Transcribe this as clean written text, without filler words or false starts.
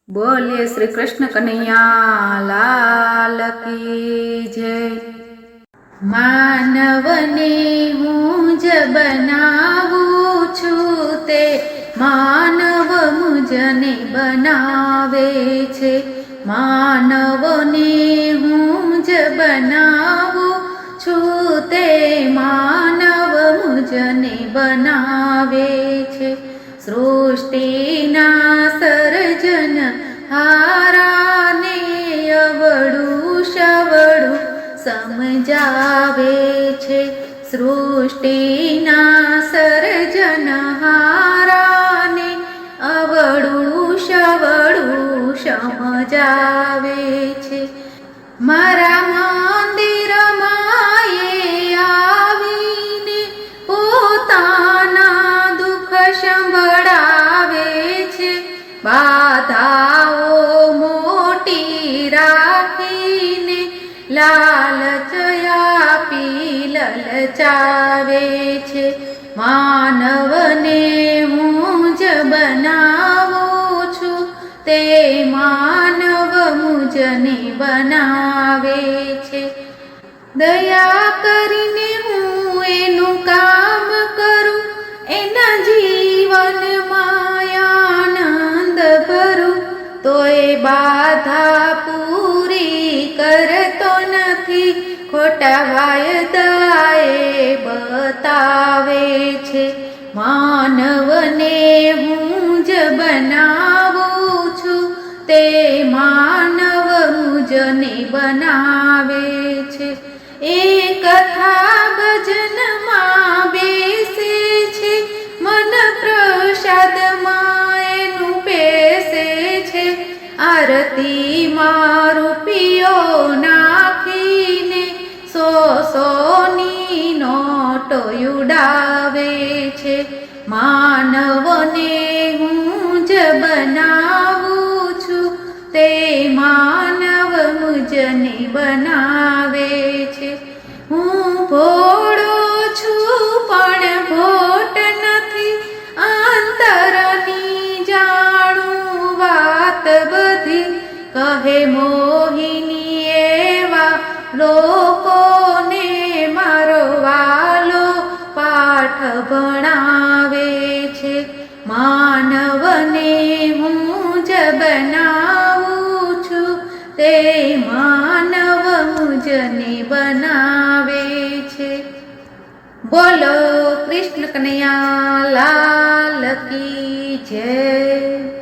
बोलिए श्री कृष्ण कन्हैया लाल की जय। मानवने हूँ ज बनावुं छुं ते मानव मुझने बनावे छे। मानवने हूँ ज बनावुं छुं ते मानव मुझने बनावे छे। सृष्टिना सर्जन हाराने अवळुं शवळुं समजावे छे। सृष्टिना सर्जन हाराने अवळुं शवळुं समजावे छे। मारा मंदिरमां ए आवीने पोताना दुख संभळावे छे। बाधाओ मोटी राखीने लालच आपी ललचावे छे। मानवने हूँ ज बनावुं छुं ते मानव मुझने बनावे छे। दया करीने हूँ एनुं काम करूं एना जीवन आनंद भरूं तोय बाधा पूरी करतो नथी। खोटा वायदाए बतावे छे। मानवने हूँ ज बनावुं छुं ते मानव मुझने बनावे छे। एक कथा भजन मां बेसे छे मन प्रसाद मां एनुं पेसे छे। आरती मां रूपियो नाखीने सो सोनी नोटो उडावे छे। मानवने हूँ ज बनावुं छुं ते मानव मुझने बनावे छे। हूँ भोळो छुं पण भोट नथी अंतरनी जाणुं वात बधी। कहे मोहिनी एवा लोकोने मारो वालो पाठ भणावे छे। मानवने हूँ ज बनावुं छुं ते मानव मुझने बनावे छे। बोलो कृष्ण कन्हैया लाल की जय।